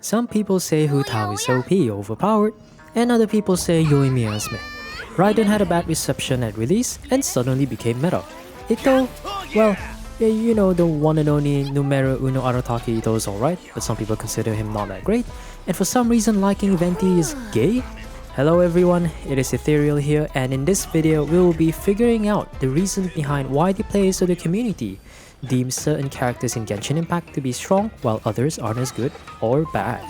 Some people say Hu Tao is OP, overpowered, and other people say Yoimiya is meh. Raiden had a bad reception at release and suddenly became meta. Ito, well, yeah, you know, the one and only numero uno Arataki Ito is alright, but some people consider him not that great, and for some reason liking Venti is gay? Hello everyone, it is Ethereal here, and in this video we will be figuring out the reason behind why the players of the community deem certain characters in Genshin Impact to be strong while others aren't as good or bad.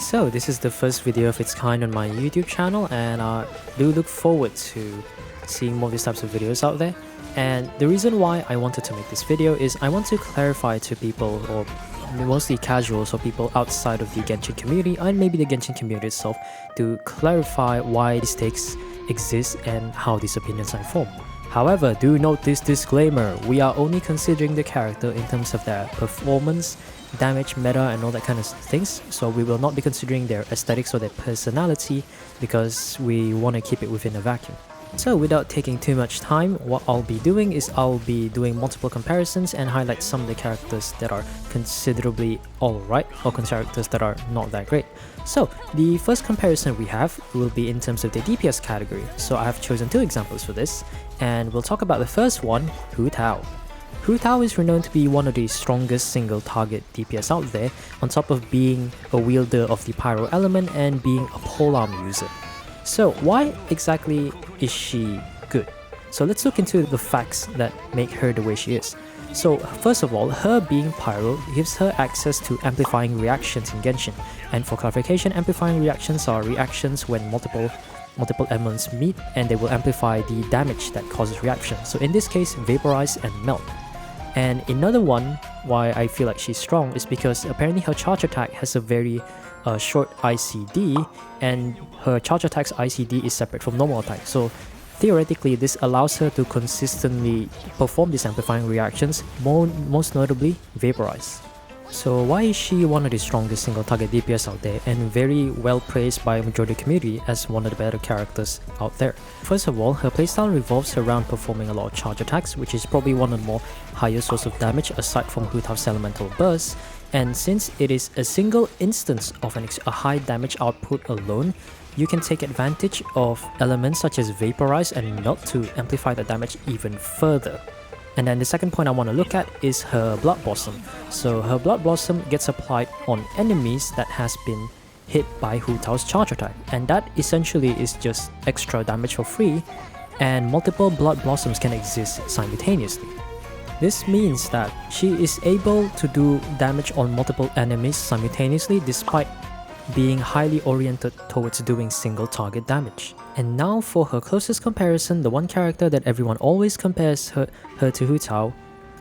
So this is the first video of its kind on my YouTube channel, and I do look forward to seeing more of these types of videos out there. And the reason why I wanted to make this video is I want to clarify to people, or mostly casuals or people outside of the Genshin community and maybe the Genshin community itself, to clarify why these takes exist and how these opinions are formed. However, do note this disclaimer, we are only considering the character in terms of their performance, damage, meta and all that kind of things, so we will not be considering their aesthetics or their personality because we want to keep it within a vacuum. So without taking too much time, what I'll be doing is I'll be doing multiple comparisons and highlight some of the characters that are considerably alright or characters that are not that great. So the first comparison we have will be in terms of the DPS category. So I have chosen two examples for this, and we'll talk about the first one, Hu Tao. Hu Tao is renowned to be one of the strongest single target DPS out there, on top of being a wielder of the pyro element and being a polearm user. So why exactly is she good? So let's look into the facts that make her the way she is. So first of all, her being pyro gives her access to amplifying reactions in Genshin. And for clarification, amplifying reactions are reactions when multiple elements meet and they will amplify the damage that causes reaction. So in this case, vaporize and melt. And another one why I feel like she's strong is because apparently her charge attack has a very short ICD, and her charge attack's ICD is separate from normal attack. So theoretically, this allows her to consistently perform these amplifying reactions, most notably vaporize. So why is she one of the strongest single target DPS out there and very well praised by a majority community as one of the better characters out there? First of all, her playstyle revolves around performing a lot of charge attacks, which is probably one of the more higher source of damage aside from Hu Tao's elemental burst. And since it is a single instance of a high damage output alone, you can take advantage of elements such as vaporize and melt to amplify the damage even further. And then the second point I want to look at is her Blood Blossom. So her Blood Blossom gets applied on enemies that has been hit by Hu Tao's charge attack, and that essentially is just extra damage for free, and multiple Blood Blossoms can exist simultaneously. This means that she is able to do damage on multiple enemies simultaneously despite being highly oriented towards doing single target damage. And now for her closest comparison, the one character that everyone always compares her to Hu Tao,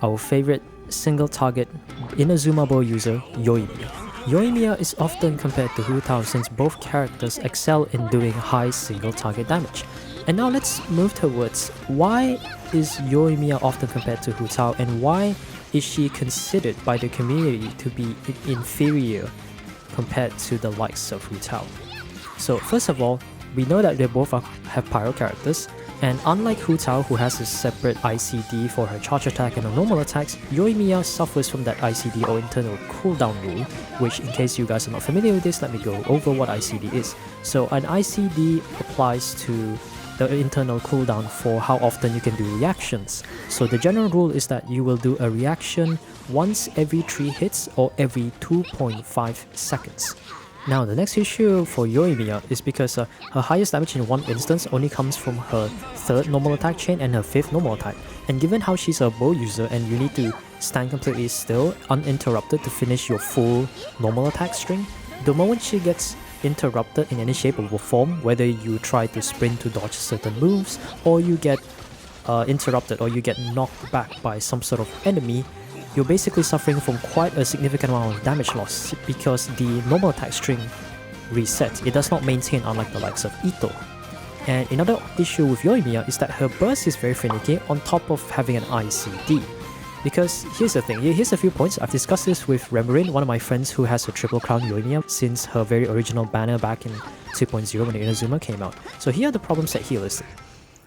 our favorite single target Inazuma user, Yoimiya. Yoimiya is often compared to Hu Tao since both characters excel in doing high single target damage. And now let's move towards why is Yoimiya often compared to Hu Tao, and why is she considered by the community to be inferior compared to the likes of Hu Tao. So first of all, we know that they both have pyro characters, and unlike Hu Tao, who has a separate ICD for her charge attack and her normal attacks, Yoimiya suffers from that ICD or internal cooldown rule, which in case you guys are not familiar with this, let me go over what ICD is. So an ICD applies to the internal cooldown for how often you can do reactions. So the general rule is that you will do a reaction once every 3 hits or every 2.5 seconds. Now the next issue for Yoimiya is because her highest damage in one instance only comes from her 3rd normal attack chain and her 5th normal attack. And given how she's a bow user and you need to stand completely still, uninterrupted to finish your full normal attack string, the moment she gets interrupted in any shape or form, whether you try to sprint to dodge certain moves, or you get interrupted or you get knocked back by some sort of enemy, you're basically suffering from quite a significant amount of damage loss because the normal attack string resets. It does not maintain, unlike the likes of Ito. And another issue with Yoimiya is that her burst is very finicky on top of having an ICD. Because here's the thing, here's a few points. I've discussed this with Remorin, one of my friends who has a triple crown Yoimiya since her very original banner back in 2.0 when the Inazuma came out. So here are the problems that he listed.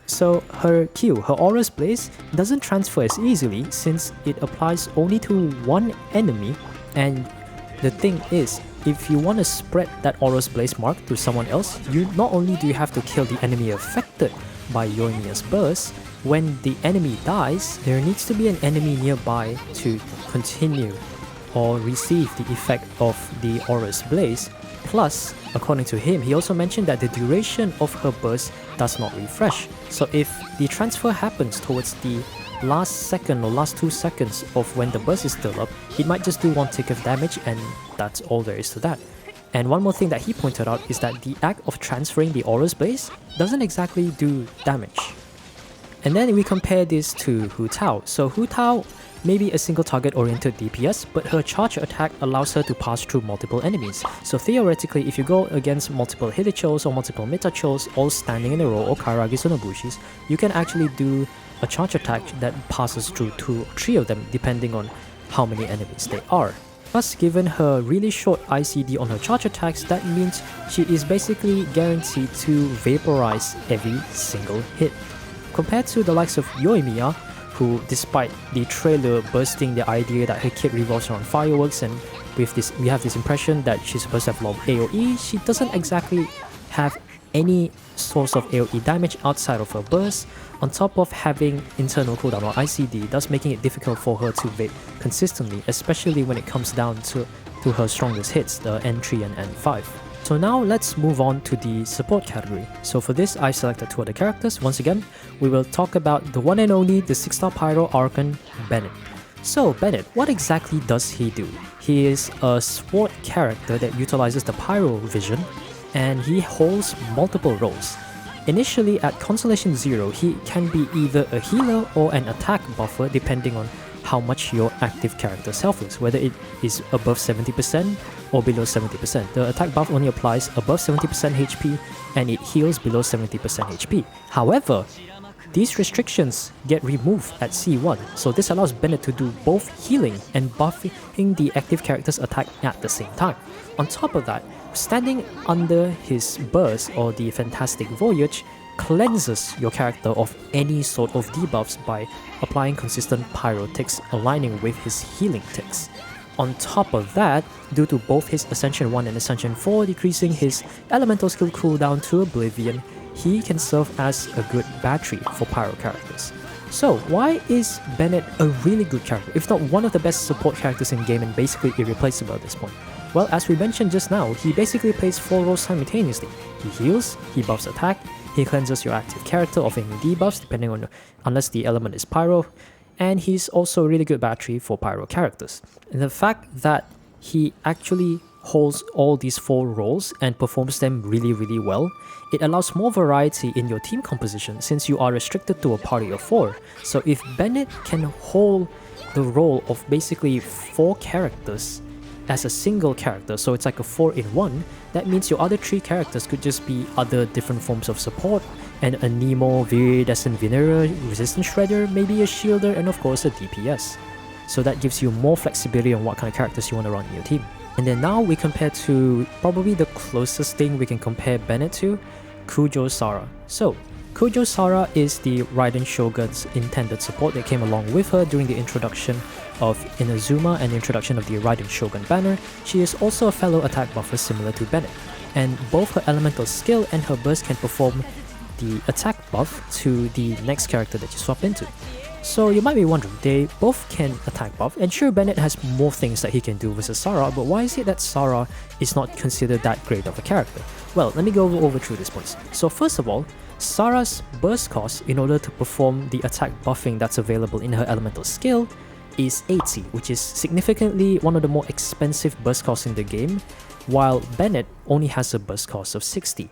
So her Q, her Aura's Blaze, doesn't transfer as easily since it applies only to one enemy, and the thing is, if you want to spread that Aura's Blaze mark to someone else, you not only do you have to kill the enemy affected by Yoimiya's burst, when the enemy dies, there needs to be an enemy nearby to continue or receive the effect of the Aura's Blaze. Plus, according to him, he also mentioned that the duration of her burst does not refresh. So if the transfer happens towards the last second or last 2 seconds of when the burst is still up, it might just do 1 tick of damage, and that's all there is to that. And one more thing that he pointed out is that the act of transferring the Aura's Blaze doesn't exactly do damage. And then we compare this to Hu Tao. So Hu Tao may be a single target oriented DPS, but her charge attack allows her to pass through multiple enemies. So theoretically, if you go against multiple Hilichos or multiple Mitachos all standing in a row, or Kairagis or Nobushis, you can actually do a charge attack that passes through 2 or 3 of them depending on how many enemies they are. Plus, given her really short ICD on her charge attacks, that means she is basically guaranteed to vaporize every single hit. Compared to the likes of Yoimiya, who, despite the trailer bursting the idea that her kit revolves around fireworks, and with this we have this impression that she's supposed to have a lot of AoE, she doesn't exactly have any source of AoE damage outside of her burst, on top of having internal cooldown or ICD, thus making it difficult for her to vape consistently, especially when it comes down to her strongest hits, the N3 and N5. So now let's move on to the support category. So for this, I've selected 2 other characters. Once again, we will talk about the one and only, the 6-star Pyro Archon, Bennett. So Bennett, what exactly does he do? He is a sword character that utilizes the Pyro vision, and he holds multiple roles. Initially at Constellation 0, he can be either a healer or an attack buffer depending on how much your active character's health is, whether it is above 70% or below 70%. The attack buff only applies above 70% HP and it heals below 70% HP. However, these restrictions get removed at C1, so this allows Bennett to do both healing and buffing the active character's attack at the same time. On top of that, standing under his burst or the Fantastic Voyage cleanses your character of any sort of debuffs by applying consistent pyro ticks aligning with his healing ticks. On top of that, due to both his Ascension 1 and Ascension 4 decreasing his elemental skill cooldown to Oblivion, he can serve as a good battery for pyro characters. So why is Bennett a really good character, if not one of the best support characters in game and basically irreplaceable at this point? Well, as we mentioned just now, he basically plays 4 roles simultaneously. He heals, he buffs attack, he cleanses your active character of any debuffs depending on unless the element is pyro, and he's also a really good battery for pyro characters. And the fact that he actually holds all these 4 roles and performs them really well, it allows more variety in your team composition since you are restricted to a party of 4. So if Bennett can hold the role of basically 4 characters as a single character, so it's like a 4-in-1, that means your other 3 characters could just be other different forms of support, and a Nemo, Viridescent Venera, Resistance Shredder, maybe a Shielder, and of course a DPS. So that gives you more flexibility on what kind of characters you want to run in your team. And then now we compare to probably the closest thing we can compare Bennett to, Kujo Sara. So Kujo Sara is the Raiden Shogun's intended support that came along with her during the introduction of Inazuma and the introduction of the Raiden Shogun banner. She is also a fellow attack buffer similar to Bennett, and both her elemental skill and her burst can perform the attack buff to the next character that you swap into. So you might be wondering, they both can attack buff, and sure, Bennett has more things that he can do versus Sara, but why is it that Sara is not considered that great of a character? Well, let me go over through these points. So first of all, Sara's burst cost in order to perform the attack buffing that's available in her elemental skill is 80, which is significantly one of the more expensive burst costs in the game, while Bennett only has a burst cost of 60.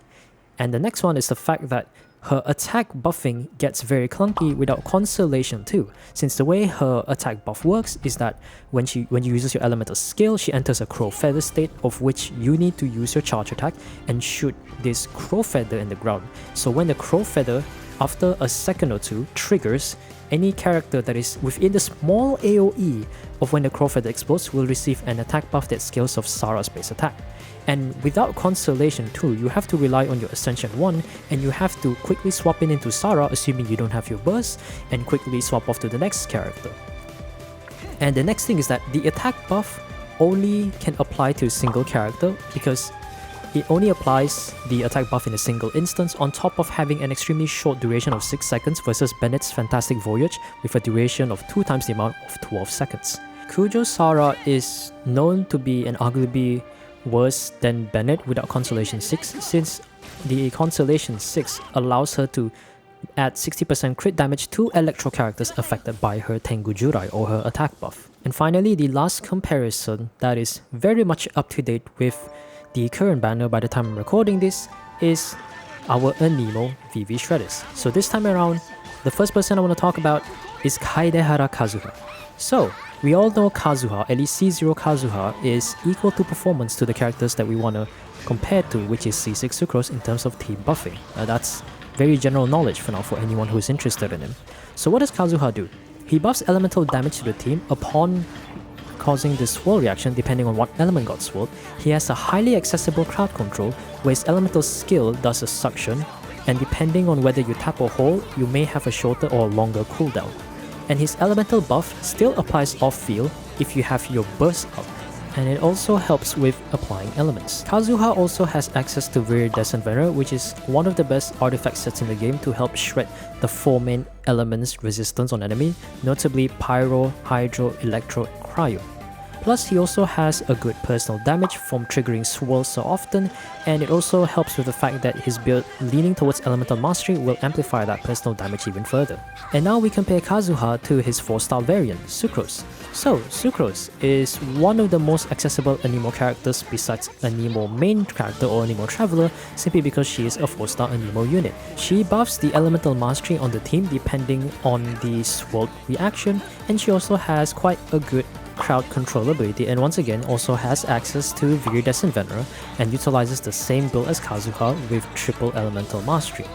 And the next one is the fact that her attack buffing gets very clunky without Constellation too, since the way her attack buff works is that when you uses your elemental skill, she enters a crow feather state of which you need to use your charge attack and shoot this crow feather in the ground. So when the crow feather, after a second or 2, triggers, any character that is within the small AoE of when the crow feather explodes will receive an attack buff that scales of Sara's base attack. And without Constellation 2, you have to rely on your Ascension 1, and you have to quickly swap in into Sara assuming you don't have your burst, and quickly swap off to the next character. And the next thing is that the attack buff only can apply to a single character because it only applies the attack buff in a single instance on top of having an extremely short duration of 6 seconds versus Bennett's Fantastic Voyage with a duration of 2 times the amount of 12 seconds. Kujo Sara is known to be an arguably worse than Bennett without Constellation 6 since the Constellation 6 allows her to add 60% crit damage to electro characters affected by her Tengu Jurai or her attack buff. And finally, the last comparison that is very much up to date with the current banner by the time I'm recording this is our Anemo VV Shredders. So this time around, the first person I want to talk about is Kaedehara Kazuha. So, we all know Kazuha, at least C0 Kazuha, is equal to performance to the characters that we want to compare to, which is C6 Sucrose in terms of team buffing. That's very general knowledge for now for anyone who is interested in him. So what does Kazuha do? He buffs elemental damage to the team upon causing the swirl reaction depending on what element got swirled. He has a highly accessible crowd control where his elemental skill does a suction, and depending on whether you tap or hold, you may have a shorter or longer cooldown. And his elemental buff still applies off field if you have your burst up, and it also helps with applying elements. Kazuha also has access to Viridescent Venom, which is one of the best artifact sets in the game to help shred the 4 main elements resistance on enemy, notably Pyro, Hydro, Electro, Cryo. Plus, he also has a good personal damage from triggering swirls so often, and it also helps with the fact that his build leaning towards elemental mastery will amplify that personal damage even further. And now we compare Kazuha to his 4-star variant, Sucrose. So, Sucrose is one of the most accessible Anemo characters besides Anemo main character or Anemo Traveler, simply because she is a 4-star Anemo unit. She buffs the elemental mastery on the team depending on the swirl reaction, and she also has quite a good crowd control ability, and once again also has access to Viridescent Venom and utilizes the same build as Kazuha with triple elemental mastery.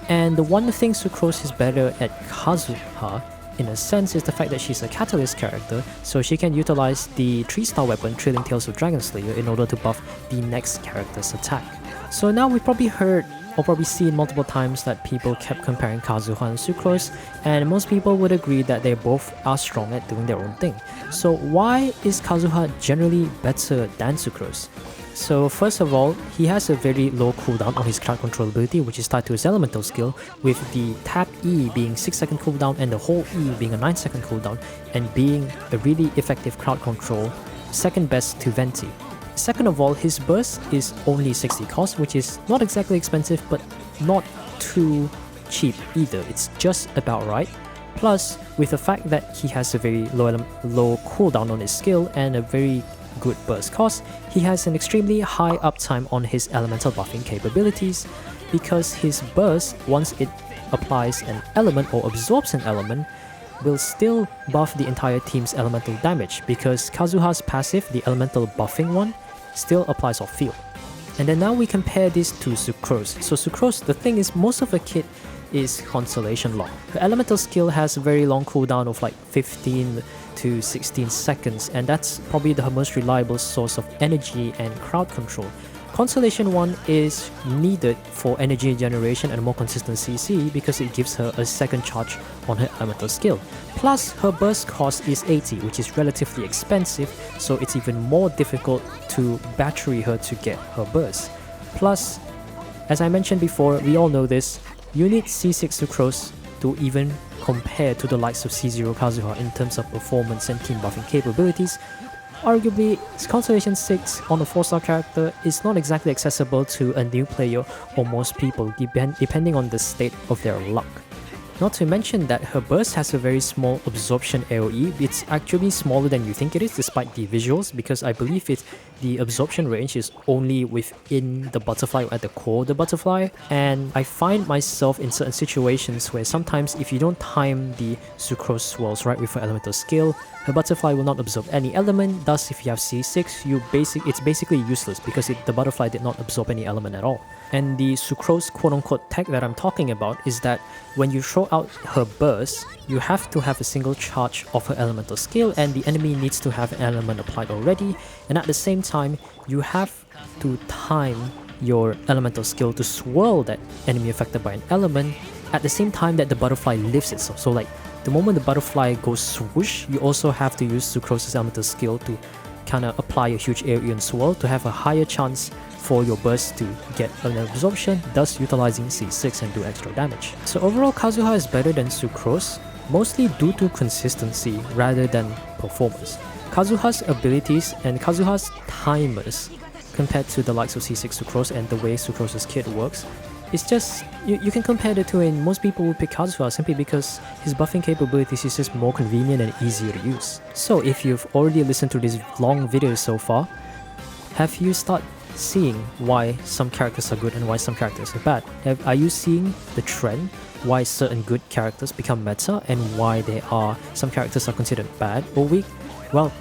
And the one thing Sucrose is better at Kazuha in a sense is the fact that she's a catalyst character, so she can utilize the 3-star weapon Trailing Tales of Dragon Slayer in order to buff the next character's attack. So now we've probably heard or probably seen multiple times that people kept comparing Kazuha and Sucrose, and most people would agree that they both are strong at doing their own thing. So why is Kazuha generally better than Sucrose? So first of all, he has a very low cooldown on his crowd control ability, which is tied to his elemental skill, with the tap E being 6-second cooldown and the hold E being a 9-second cooldown, and being a really effective crowd control, second best to Venti. Second of all, his burst is only 60 cost, which is not exactly expensive but not too cheap either, it's just about right. Plus, with the fact that he has a very low cooldown on his skill and a very good burst cost, he has an extremely high uptime on his elemental buffing capabilities, because his burst, once it applies an element or absorbs an element, will still buff the entire team's elemental damage, because Kazuha's passive, the elemental buffing one, still applies off field. And then now we compare this to Sucrose. So Sucrose, the thing is, most of her kit is Constellation lock. Her elemental skill has a very long cooldown of like 15 to 16 seconds, and that's probably the most reliable source of energy and crowd control. Constellation 1 is needed for energy generation and more consistent CC because it gives her a second charge on her elemental skill. Plus, her burst cost is 80, which is relatively expensive, so it's even more difficult to battery her to get her burst. Plus, as I mentioned before, we all know this, you need C6 Sucrose to even compare to the likes of C0 Kazuha in terms of performance and team buffing capabilities. Arguably, Constellation 6 on a 4-star character is not exactly accessible to a new player or most people, depending on the state of their luck. Not to mention that her burst has a very small absorption AoE. It's actually smaller than you think it is despite the visuals, because I believe the absorption range is only within the butterfly, or at the core of the butterfly. And I find myself in certain situations where sometimes if you don't time the Sucrose swirls right with her elemental skill, her butterfly will not absorb any element. Thus, if you have C6, it's basically useless because the butterfly did not absorb any element at all. And the Sucrose quote-unquote tech that I'm talking about is that when you throw out her burst, you have to have a single charge of her elemental skill, and the enemy needs to have an element applied already, and at the same time, you have to time your elemental skill to swirl that enemy affected by an element at the same time that the butterfly lifts itself. So like, the moment the butterfly goes swoosh, you also have to use Sucrose's elemental skill to kinda apply a huge AoE and swirl to have a higher chance for your burst to get an absorption, thus utilizing C6 and do extra damage. So overall, Kazuha is better than Sucrose, mostly due to consistency rather than performance. Kazuha's abilities and Kazuha's timers compared to the likes of C6 Sucrose and the way Sucrose's kit works, it's just, you can compare the two, and most people will pick Kazuha simply because his buffing capabilities is just more convenient and easier to use. So if you've already listened to this long video so far, have you started seeing why some characters are good and why some characters are bad? Are you seeing the trend why certain good characters become meta and why some characters are considered bad or weak? Well,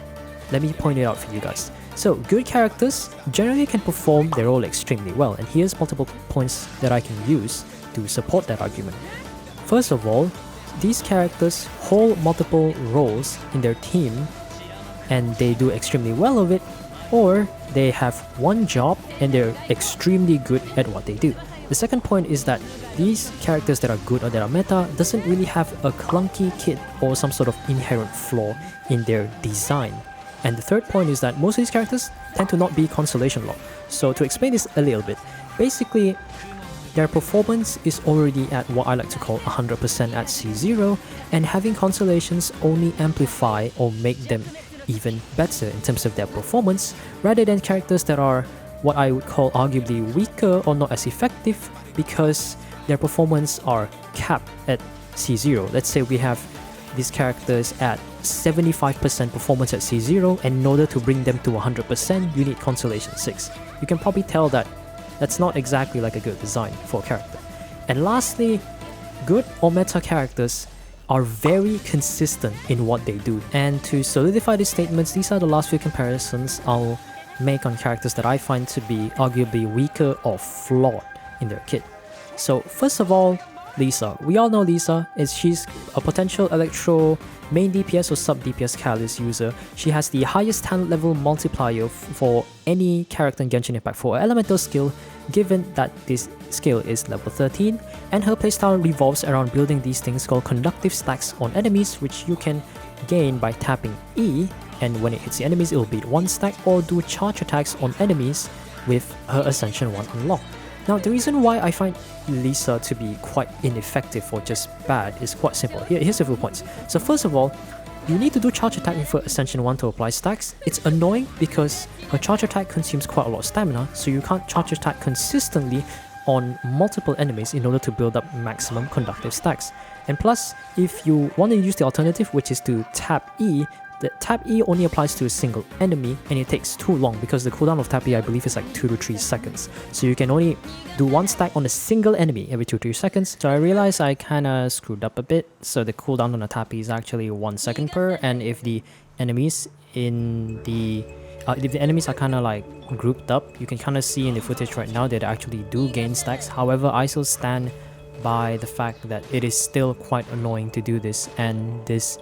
let me point it out for you guys. So, good characters generally can perform their role extremely well, and here's multiple points that I can use to support that argument. First of all, these characters hold multiple roles in their team and they do extremely well of it, or they have one job and they're extremely good at what they do. The second point is that these characters that are good or that are meta doesn't really have a clunky kit or some sort of inherent flaw in their design. And the third point is that most of these characters tend to not be constellation locked. So to explain this a little bit, basically their performance is already at what I like to call 100% at C0, and having constellations only amplify or make them even better in terms of their performance, rather than characters that are what I would call arguably weaker or not as effective because their performance are capped at C0. Let's say we have these characters at 75% performance at C0, and in order to bring them to 100%, you need Constellation 6. You can probably tell that that's not exactly like a good design for a character. And lastly, good or meta characters are very consistent in what they do. And to solidify these statements, these are the last few comparisons I'll make on characters that I find to be arguably weaker or flawed in their kit. So first of all, Lisa. We all know Lisa, she's a potential Electro main DPS or sub DPS catalyst user. She has the highest talent level multiplier for any character in Genshin Impact for elemental skill, given that this skill is level 13, and her playstyle revolves around building these things called conductive stacks on enemies, which you can gain by tapping E, and when it hits the enemies it will beat one stack, or do charge attacks on enemies with her Ascension 1 unlocked. Now, the reason why I find Lisa to be quite ineffective or just bad is quite simple. Here's a few points. So first of all, you need to do charge attack with her Ascension 1 to apply stacks. It's annoying because her charge attack consumes quite a lot of stamina, so you can't charge attack consistently on multiple enemies in order to build up maximum conductive stacks. And plus, if you want to use the alternative, which is to tap E, the tap E only applies to a single enemy, and it takes too long because the cooldown of tap E I believe is like 2 to 3 seconds. So you can only do one stack on a single enemy every 2 to 3 seconds. So I realized I kinda screwed up a bit. So the cooldown on a tap E is actually 1 second per, and if the enemies are kinda like grouped up, you can kinda see in the footage right now that they actually do gain stacks. However, I still stand by the fact that it is still quite annoying to do this, and this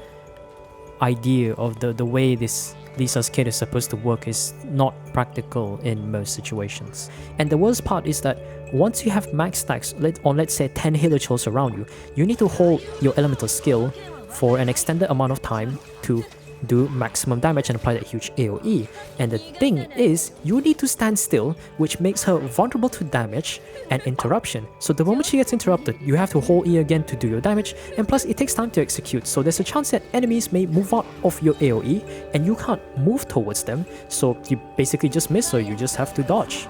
idea of the way this Lisa's kit is supposed to work is not practical in most situations. And the worst part is that once you have max stacks on let's say 10 healer chills around you, you need to hold your elemental skill for an extended amount of time to do maximum damage and apply that huge AoE. And the thing is, you need to stand still, which makes her vulnerable to damage and interruption. So the moment she gets interrupted, you have to hold E again to do your damage, and plus it takes time to execute, so there's a chance that enemies may move out of your AoE and you can't move towards them, so you basically just miss her, you just have to dodge.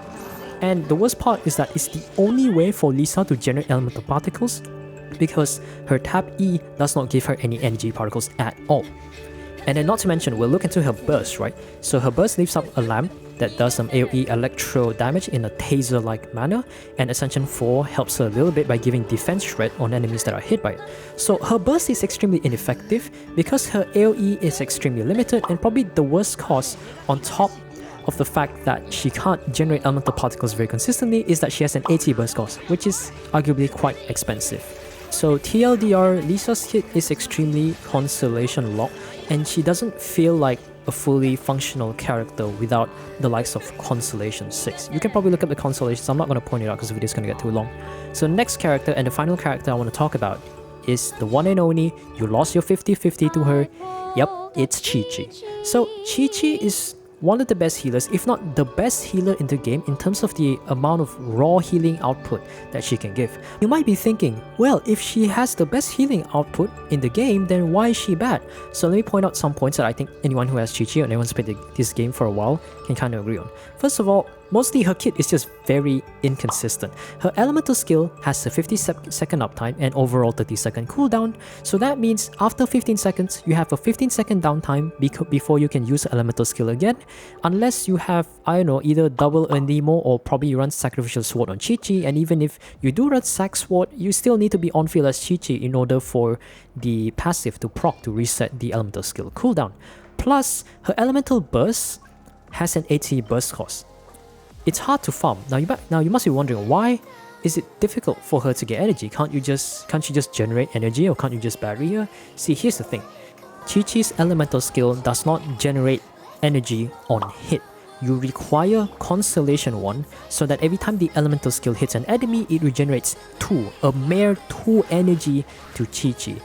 And the worst part is that it's the only way for Lisa to generate elemental particles, because her tap E does not give her any energy particles at all. And then not to mention, we'll look into her burst, right? So her burst leaves up a lamp that does some AoE electro damage in a taser-like manner, and Ascension 4 helps her a little bit by giving defense shred on enemies that are hit by it. So her burst is extremely ineffective because her AoE is extremely limited, and probably the worst cause on top of the fact that she can't generate elemental particles very consistently is that she has an AT burst cost, which is arguably quite expensive. So TLDR, Lisa's kit is extremely constellation locked, and she doesn't feel like a fully functional character without the likes of Constellation 6. You can probably look up the constellations, I'm not going to point it out because the video is going to get too long. So next character, and the final character I want to talk about, is the one and only, you lost your 50-50 to her, yep, it's Chi-Chi. So Chi-Chi is one of the best healers, if not the best healer in the game in terms of the amount of raw healing output that she can give. You might be thinking, well, if she has the best healing output in the game, then why is she bad? So let me point out some points that I think anyone who has Chi-Chi or anyone's played this game for a while can kind of agree on. First of all, mostly her kit is just very inconsistent. Her elemental skill has a 50-second uptime and overall 30-second cooldown, so that means after 15 seconds, you have a 15-second downtime before you can use the elemental skill again, unless you have, I don't know, either double a Nemo or probably you run Sacrificial Sword on Chi-Chi, and even if you do run Sac Sword, you still need to be on field as Chi-Chi in order for the passive to proc to reset the elemental skill cooldown. Plus, her elemental burst has an 80 burst cost. It's hard to farm. Now you must be wondering, why is it difficult for her to get energy? Can't she just generate energy, or can't you just bury her? See, here's the thing. Chi-Chi's elemental skill does not generate energy on hit. You require Constellation 1 so that every time the elemental skill hits an enemy, it regenerates 2, a mere 2 energy to Chi-Chi.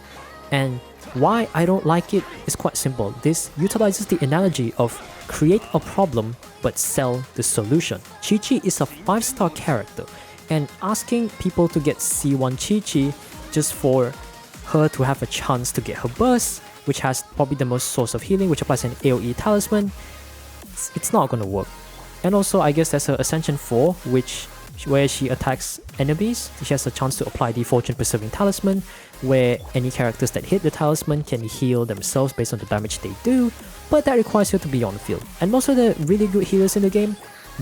And why I don't like it is quite simple. This utilizes the analogy of create a problem but sell the solution. Chi-Chi is a 5-star character, and asking people to get C1 Chi-Chi just for her to have a chance to get her burst, which has probably the most source of healing, which applies an AoE talisman, it's not gonna work. And also, I guess there's her Ascension 4, where she attacks enemies. She has a chance to apply the Fortune Preserving Talisman, where any characters that hit the talisman can heal themselves based on the damage they do, but that requires you to be on the field. And most of the really good healers in the game,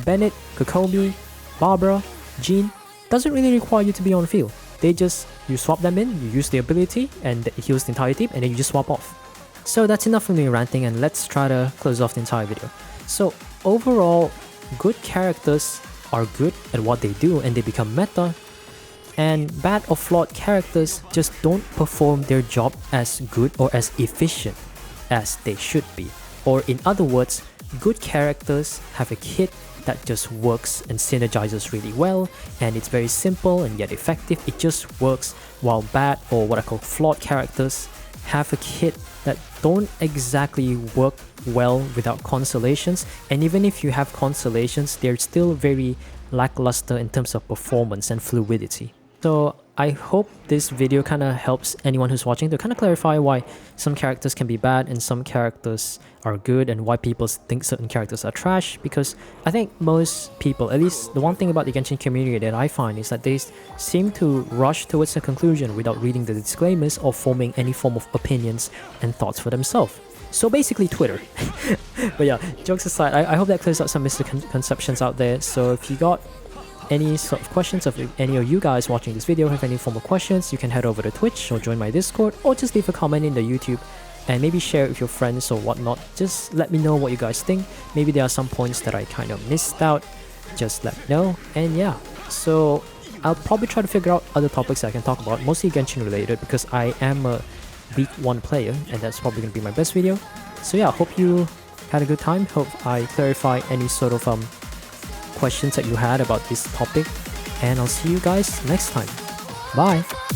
Bennett, Kokomi, Barbara, Jean, doesn't really require you to be on the field. You swap them in, you use the ability, and it heals the entire team, and then you just swap off. So that's enough of me ranting, and let's try to close off the entire video. So overall, good characters are good at what they do and they become meta, and bad or flawed characters just don't perform their job as good or as efficient as they should be. Or in other words, good characters have a kit that just works and synergizes really well, and it's very simple and yet effective. It just works, while bad or what I call flawed characters have a kit that don't exactly work well without constellations, and even if you have constellations, they're still very lackluster in terms of performance and fluidity. So I hope this video kind of helps anyone who's watching to kind of clarify why some characters can be bad and some characters are good, and why people think certain characters are trash, because I think most people, at least the one thing about the Genshin community that I find, is that they seem to rush towards a conclusion without reading the disclaimers or forming any form of opinions and thoughts for themselves. So basically Twitter. But yeah, jokes aside, I hope that clears up some misconceptions out there. So if you got any sort of questions, of any of you guys watching this video have any form of questions, you can head over to Twitch or join my Discord, or just leave a comment in the YouTube and maybe share it with your friends or whatnot. Just let me know what you guys think. Maybe there are some points that I kind of missed out. Just let me know. And yeah, so I'll probably try to figure out other topics I can talk about, mostly Genshin related, because I am a week 1 player and that's probably going to be my best video. So yeah, hope you had a good time. Hope I clarify any sort of questions that you had about this topic, and I'll see you guys next time. Bye!